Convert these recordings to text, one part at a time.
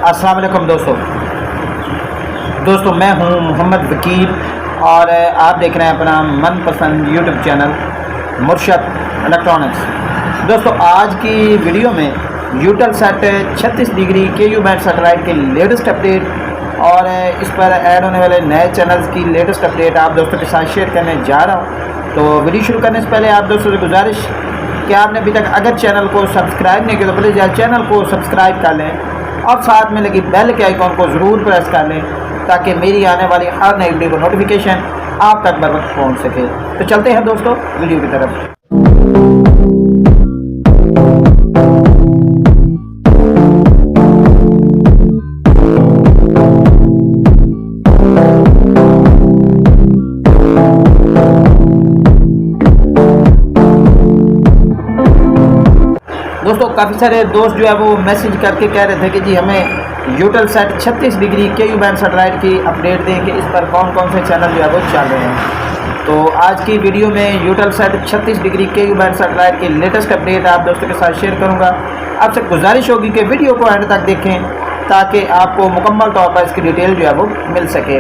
अस्सलाम वालेकुम दोस्तों मैं हूं मोहम्मद वकील और आप देख रहे हैं अपना मनपसंद यूट्यूब चैनल मुर्शद इलेक्ट्रॉनिक्स। दोस्तों आज की वीडियो में यूटेलसेट 36 डिग्री KU बैंड सैटेलाइट के लेटेस्ट अपडेट और इस पर ऐड होने वाले नए चैनल्स की लेटेस्ट अपडेट आप दोस्तों के साथ शेयर करने जा रहा हूं। तो वीडियो शुरू करने से पहले आप दोस्तों से गुजारिश कि आपने अभी तक अगर चैनल को सब्सक्राइब नहीं किया तो प्लीज़ यार चैनल को सब्सक्राइब कर लें और साथ में लगी बेल के आइकॉन को ज़रूर प्रेस कर लें ताकि मेरी आने वाली हर नई वीडियो को नोटिफिकेशन आप तक बर वक्त पहुँच सके। तो चलते हैं दोस्तों वीडियो की तरफ। दोस्तों काफ़ी सारे दोस्त जो है वो मैसेज करके कह रहे थे कि जी हमें यूटेलसेट 36 डिग्री KU बैंड सैटेलाइट की अपडेट दें कि इस पर कौन कौन से चैनल जो है वो चल रहे हैं। तो आज की वीडियो में यूटेलसेट 36 डिग्री KU बैंड सैटेलाइट की लेटेस्ट अपडेट आप दोस्तों के साथ शेयर करूंगा। आपसे गुजारिश होगी कि वीडियो को एंड तक देखें ताकि आपको मुकम्मल तौर पर इसकी डिटेल जो है वो मिल सके।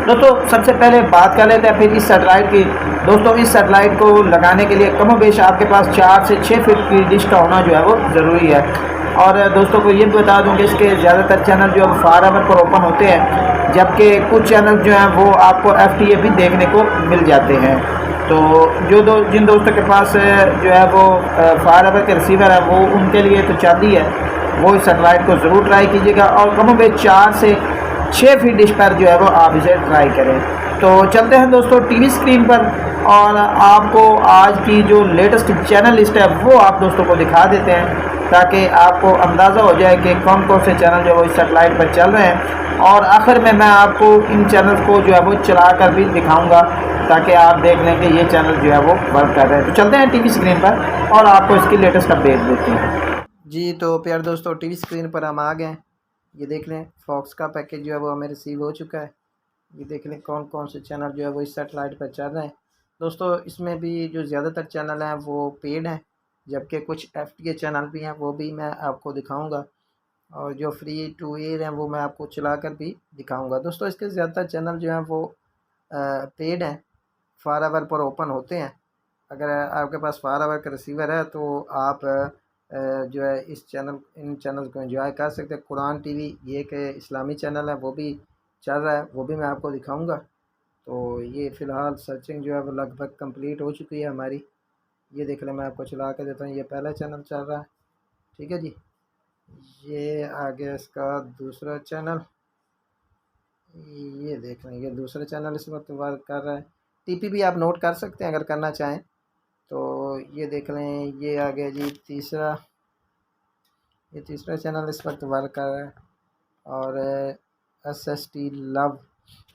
दोस्तों सबसे पहले बात कर लेते हैं फिर इस सैटेलाइट की। दोस्तों इस सैटेलाइट को लगाने के लिए कमोबेश आपके पास 4 से 6 फीट की डिश का होना जो है वो ज़रूरी है। और दोस्तों को ये भी बता दूं कि इसके ज़्यादातर चैनल जो है फार अवर पर ओपन होते हैं, जबकि कुछ चैनल जो हैं वो आपको FTA भी देखने को मिल जाते हैं। तो जिन दोस्तों के पास जो है वो फार अवर के रिसीवर है वो उनके लिए तो चाहती है वो इस सैटेलाइट को ज़रूर ट्राई कीजिएगा और कमोबेश 4 से 6 फीट डिश पर जो है वो आप इसे ट्राई करें। तो चलते हैं दोस्तों टीवी स्क्रीन पर और आपको आज की जो लेटेस्ट चैनल लिस्ट है वो आप दोस्तों को दिखा देते हैं ताकि आपको अंदाज़ा हो जाए कि कौन कौन से चैनल जो है वो इस सैटेलाइट पर चल रहे हैं। और आखिर में मैं आपको इन चैनल्स को जो है वो चला कर भी दिखाऊँगा ताकि आप देख लें कि ये चैनल जो है वो वर्क कर रहे हैं। तो चलते हैं टीवी स्क्रीन पर और आपको इसकी लेटेस्ट अपडेट देते हैं जी। तो प्यार दोस्तों टीवी स्क्रीन पर हम आ गए। ये देख लें फॉक्स का पैकेज जो है वो हमें रिसीव हो चुका है। ये देख लें कौन कौन से चैनल जो है वो इस सैटेलाइट पर चल रहे हैं। दोस्तों इसमें भी जो ज़्यादातर चैनल हैं वो पेड हैं, जबकि कुछ FTA चैनल भी हैं वो भी मैं आपको दिखाऊंगा और जो फ्री टू एयर हैं वो मैं आपको चला कर भी दिखाऊंगा। दोस्तों इसके ज़्यादातर चैनल जो हैं वो पेड हैं, फार अवर पर ओपन होते हैं। अगर आपके पास फार अवर का रिसीवर है तो आप जो है इन चैनल को एंजॉय कर सकते हैं। कुरान TV ये कि इस्लामी चैनल है वो भी चल रहा है, वो भी मैं आपको दिखाऊंगा। तो ये फ़िलहाल सर्चिंग जो है वो लगभग कंप्लीट हो चुकी है हमारी। ये देख लें मैं आपको चला कर देता हूँ। ये पहला चैनल चल रहा है, ठीक है जी। ये आ गया इसका दूसरा चैनल, ये देख लें ये दूसरा चैनल इस वक्त वर्क कर रहा है। TP भी आप नोट कर सकते हैं अगर करना चाहें। तो ये देख लें ये आ गया जी तीसरा चैनल इस वक्त वर्क कर रहा है। और SST लव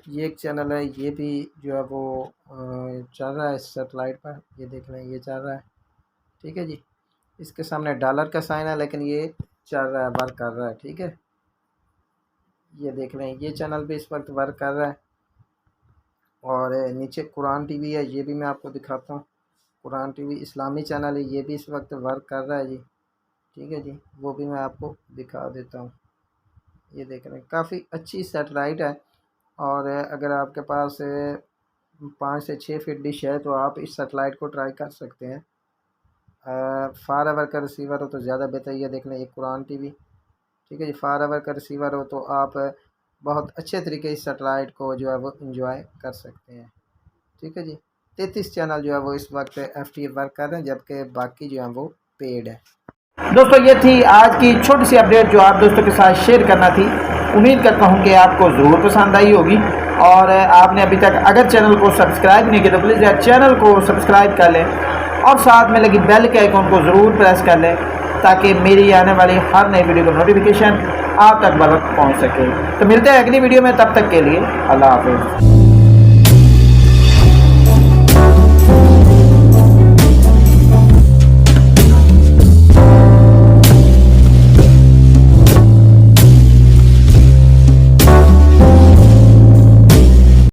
ये एक चैनल है, ये भी जो है वो चल रहा है इस सैटेलाइट पर। ये देख लें ये चल रहा है, ठीक है जी। इसके सामने डॉलर का साइन है लेकिन ये चल रहा है, वर्क कर रहा है, ठीक है। ये देख लें ये चैनल भी इस वक्त वर्क कर रहा है। और नीचे कुरान TV है, ये भी मैं आपको दिखाता हूँ। कुरान TV इस्लामी चैनल है, ये भी इस वक्त वर्क कर रहा है जी, ठीक है जी। वो भी मैं आपको दिखा देता हूँ। ये देख रहे हैं काफ़ी अच्छी सैटेलाइट है और अगर आपके पास 5 से 6 फीट डिश है तो आप इस सैटेलाइट को ट्राई कर सकते हैं। फार अवर का रिसीवर हो तो ज़्यादा बेहतर। ये देख लें ये कुरान TV, ठीक है जी। फार अवर का रिसीवर हो तो आप बहुत अच्छे तरीके इस सैटेलाइट को जो है वो इंजॉय कर सकते हैं, ठीक है जी। 33 चैनल जो है वो इस वक्त FTA वर्क कर रहे हैं, जबकि बाकी जो है वो पेड है। दोस्तों ये थी आज की छोटी सी अपडेट जो आप दोस्तों के साथ शेयर करना थी। उम्मीद करता हूँ कि आपको ज़रूर पसंद आई होगी। और आपने अभी तक अगर चैनल को सब्सक्राइब नहीं किया तो प्लीज़ यार चैनल को सब्सक्राइब कर लें और साथ में लगी बेल के आइकॉन को ज़रूर प्रेस कर लें ताकि मेरी आने वाली हर नई वीडियो का नोटिफिकेशन आप तक बर वक्त पहुँच सके। तो मिलते हैं अगली वीडियो में, तब तक के लिए अल्लाह हाफ़िज़।